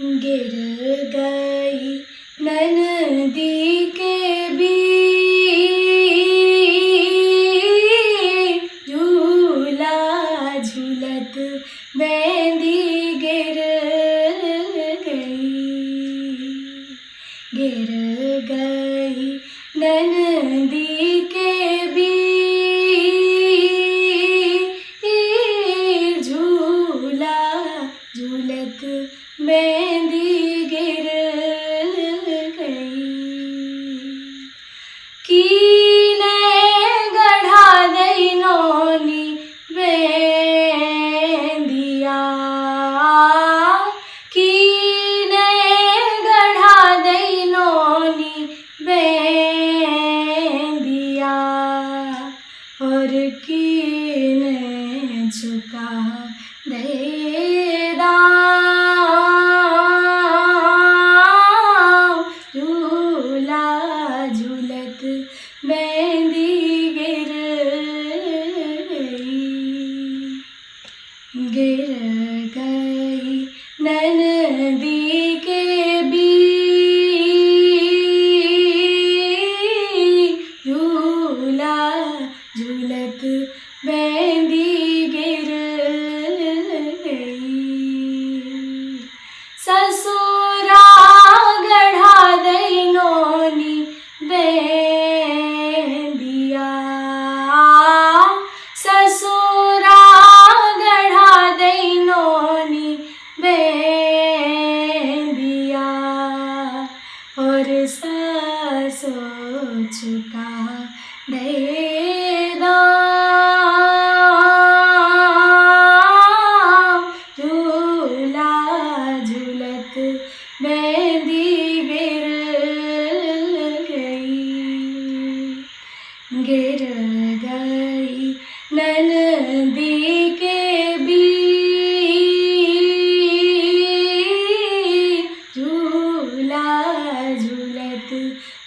गिर गई ननदी के बीच, झूला झूलत मेहंदी गिर गई। गिर गई ननदी के बीच, झूला झूलत मेहंदी गिर गई। कीने गढ़ा दई नोनी मेहंदिया, कीने गढ़ा दई नोनी मेहंदिया, और कीने झुका दे झूलत मेहंदी गिर गई। गिर गई ननदी के बीच, झूला झूलत मेहंदी गिर गई। ससुरा गढ़ा दई नोनी मेहंदिया, ससुरा गढ़ा दई नोनी मेहंदिया, और सासो चुका दे झूला झूलत मेहंदी गिर गई। गिर गई ननदी के बीच, झूला झूलत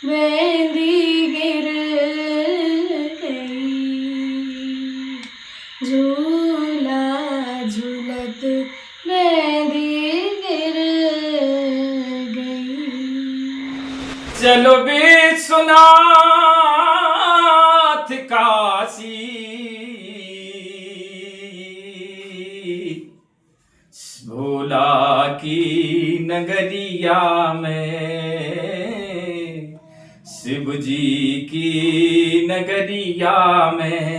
मेहंदी गिर गई। झूला झूलत मेहंदी गिर गई। चलो विश्वनाथ काशी, भोला की नगरिया में, शिव जी की नगरिया में।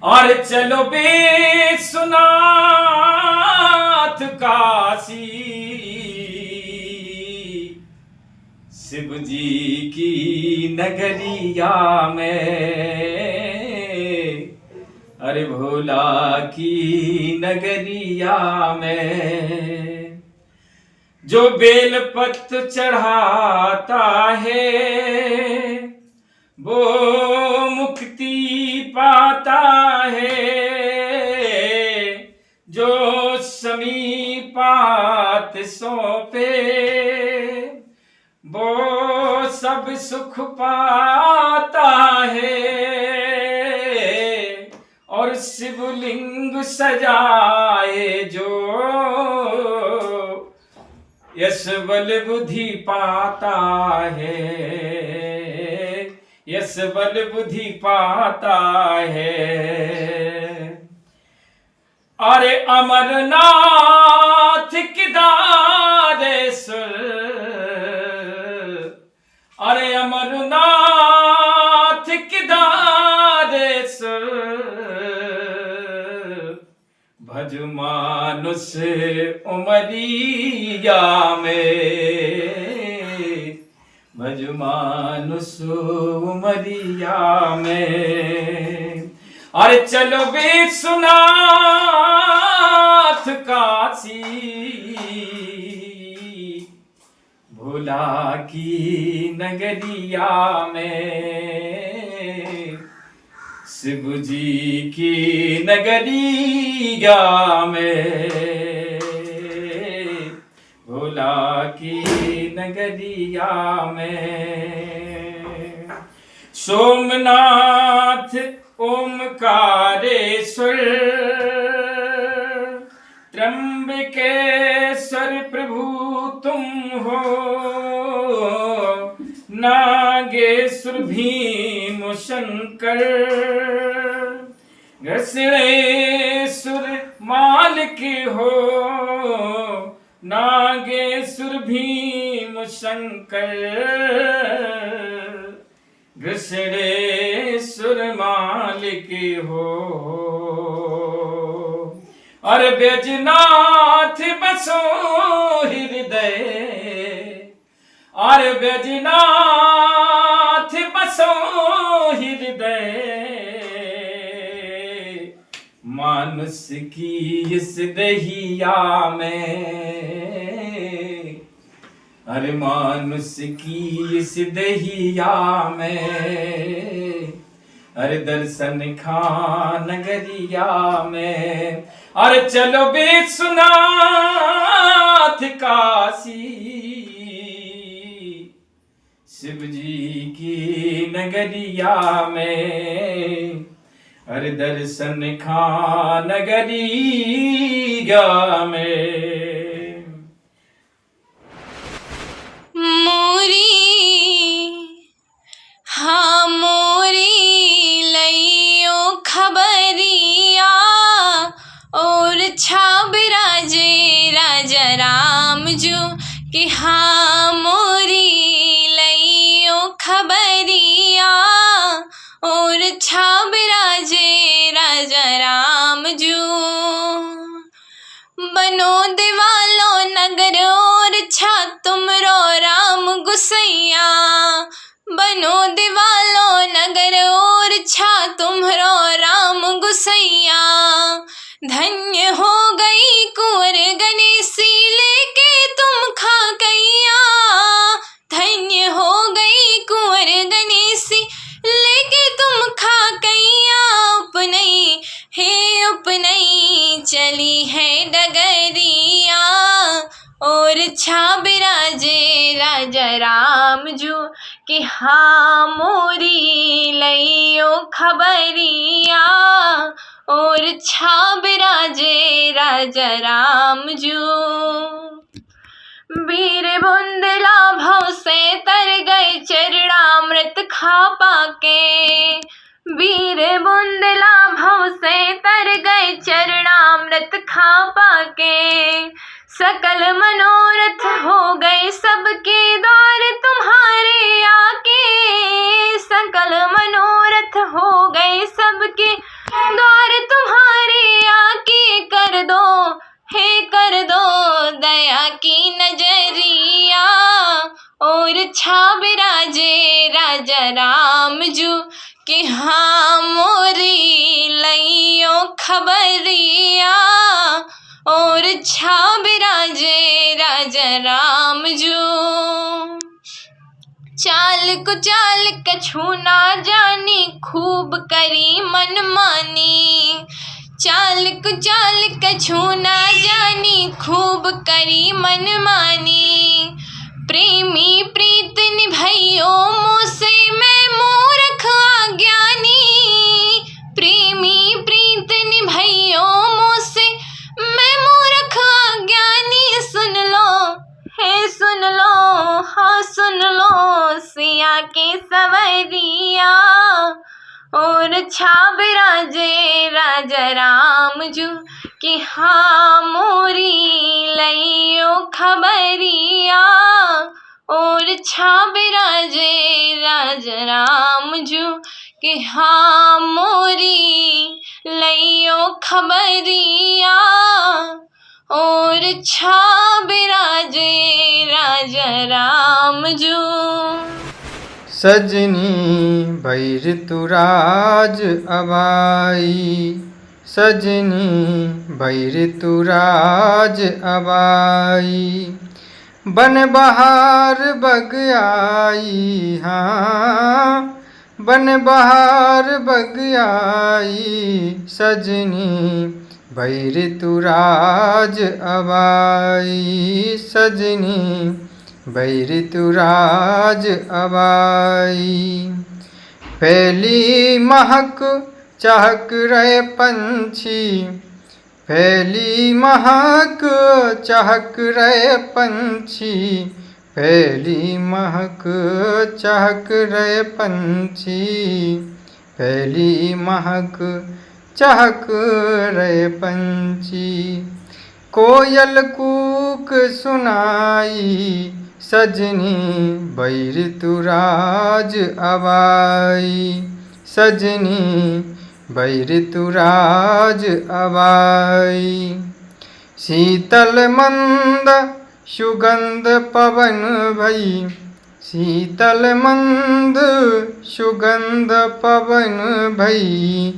और चलो विश्वनाथ काशी, शिव जी की नगरिया में, अरे भोला की नगरिया में। जो बेलपत्र चढ़ाता है वो मुक्ति पाता है, जो समीपात सौंपे वो सब सुख पाता है। और शिवलिंग सजाए जो यश बल बुद्धि पाता है, यश बल बुद्धि पाता है। अरे अमरनाथ केदारेश्वर, अरे अमरनाथ केदारेश्वर, भज मानुष उमरिया में, भज मानुष उमरिया में। अरे चलो विश्वनाथ काशी, भोला की नगरिया में, शिव जी की नगरिया में, भोला की नगरिया में। सोमनाथ ओमकारेश्वर, त्र्यंबकेश्वर प्रभु तुम हो, नागेश्वर भीम शंकर, घसड़ेश्वर मालिक हो, नागेश्वर भीम शंकर, घसड़ेश्वर मालिक हो। और बैजनाथ बसो हृदय, और बैजनाथ बसो हृदय, मानुष की इस दहिया में, अरे मानुष की इस दहिया में, अरे दर्शन खान नगरिया में, अरे चलो विश्वनाथ काशी, शिव जी की नगरिया में, अरे दर्शन खान नगरिया में। मोरी हाँ मोरी लइयो खबरिया, और छाब राजे राजा राम जो कि हाँ मोरी लइयो खबरिया, और छाब राजे राजा राम जो। बनो दिवालो नगर और छा तुमरो राम गुसैया, बनो दिवालो नगर और छा तुम्हरो राम गुसैया, धन्य हो गई कुंवर गणेशी लेके तुम खाकैया, धन्य हो गई कुंवर गणेशी लेके तुम खाकैया, उपनई हे उपनई चली है डगरिया, और छाब राजे राजा राम जो कि हाँ मोरी लइयो खबरिया, और छाब राजे राजा राम जो। वीर बुंदला भव से तर गए चरणामृत खा पाके, वीर बुंदला भव से तर गए चरणामृत खा पाके, सकल मनोरथ हो गए सबके द्वार तुम्हारे आके, सकल मनोरथ हो गए सबके द्वार तुम्हारे आके, कर दो हे कर दो दया की नजरिया, और छाब राजे राजा राम जो कि हाँ मोरी लइयो खबरिया, और छाब राजे राजा राम जो। चाल कुचाल कछु ना जानी खूब करी मनमानी, चाल कुचाल कछु ना जानी खूब करी मनमानी, प्रेमी प्रीत निभइयो मोसे मैं मूर्ख अज्ञानी, प्रेमी प्रीत निभइयो मोसे मैं मूर्ख अज्ञानी, सुन लो हे सुन लो हाँ सुन लो सिया के सवरिया, और छाब राजे राजा राम जो कि हाँ मोरी लइयो खबरिया, और छाब राजे राजा राम जो कि हाँ मोरी लइयो खबरिया, और छाब राजे राजा राम जो। सजनी भैर तुराज अबाई, सजनी भैर तुराज अबाई, बन बहार बग आई, हाँ बन बहार बग आई, सजनी भैर तुराज अबाई, सजनी भैर तुराज अबाई, फैली महक चहक रहे पंछी, फैली महक चहक रहे पंछी, फैली महक चहक रहे पंछी, फैली महक चहक रहे पंछी। कोयल कूक सुनाई सजनी, बैर तुराज अबाई, सजनी बैर तुराज अबाई। शीतल मंद सुगंध पवन भई, शीतल मंद सुगंध पवन भई,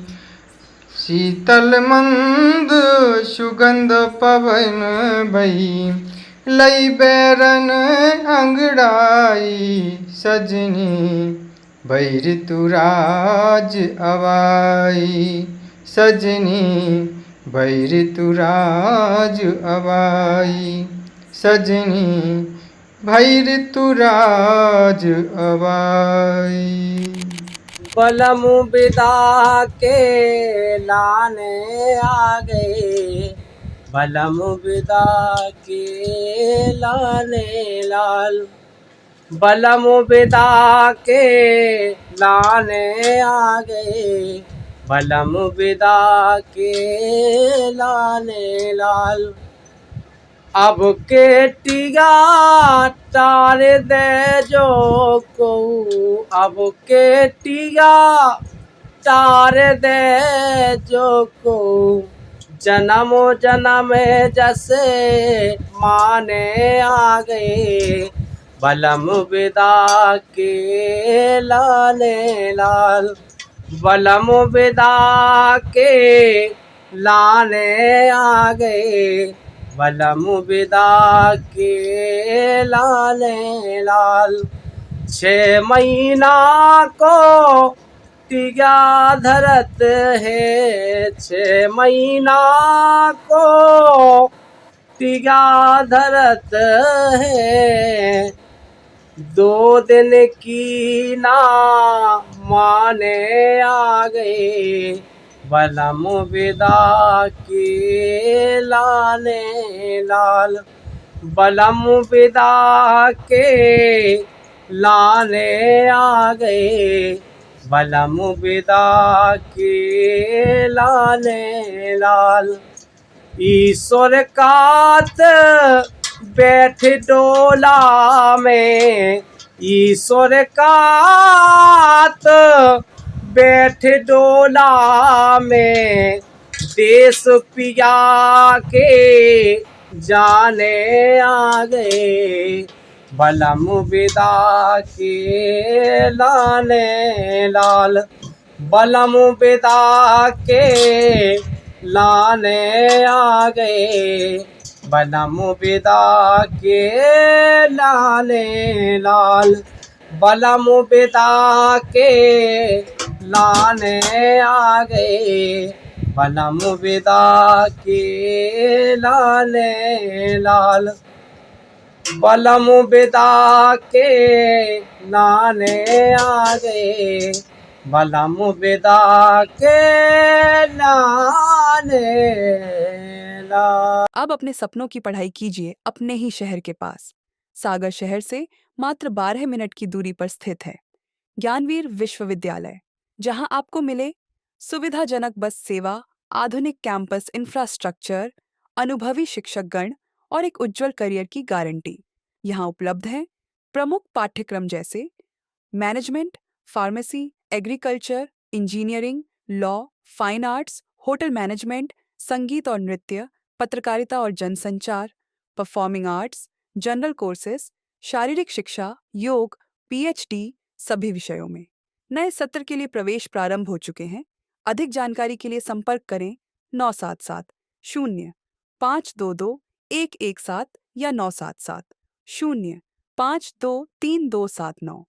शीतल मंद सुगंध पवन भई। लई बैरन अंगड़ाई सजनी, बैर तुराज अबाई, सजनी बैर तुराज अबाई, सजनी बैर तुराज अबाई। बलम बिदा के लाने आ गए, बलम बिदा के लाने लाल, बलम बिदा के लाने आ गए, बलम बिदा के लाने लाल। अब के टिगा तार दे जो को, अब के टिगा तार दे जो को, जन्म जन्म जैसे माने आ गए, बलम बिदा के लाने लाल, बलम बिदा के लाने आ गए, बलम बिदा के लाने लाल। 6 महीना को टिगा धरत है, 6 महीना को टिगा धरत है, 2 दिन की ना माने आ गए, बलम बिदा के लाने लाल, बलम बिदा के लाने आ गए, बलम बिदा के लाने लाल। ईश्वर कात बैठ डोला में, ईश्वर कात बैठ डोला में, देश पिया के जाने आ गए, बलम बिदा के लाने लाल, बलम बिदा के लाने आ गए, बलम बिदा के लाने लाल, बलम बिदा के लाने आ गए, बलम बिदा के लाने लाल, बलम बिदा के लाने आ गए, बलम बिदा के लाने लाल। अब अपने सपनों की पढ़ाई कीजिए अपने ही शहर के पास। सागर शहर से मात्र 12 मिनट की दूरी पर स्थित है ज्ञानवीर विश्वविद्यालय, जहां आपको मिले सुविधाजनक बस सेवा, आधुनिक कैंपस इंफ्रास्ट्रक्चर, अनुभवी शिक्षकगण और एक उज्जवल करियर की गारंटी। यहाँ उपलब्ध हैं प्रमुख पाठ्यक्रम जैसे management, pharmacy, agriculture, engineering, law, fine arts, hotel management, संगीत और नृत्य, पत्रकारिता और जनसंचार, परफॉर्मिंग आर्ट्स, जनरल कोर्सेज, शारीरिक शिक्षा, योग, पीएचडी सभी विषयों में। नए सत्र के लिए प्रवेश प्रारंभ हो चुके हैं। अधिक जानकारी के लिए संपर्क करें 977 0 522 117 या 977 0 523 279।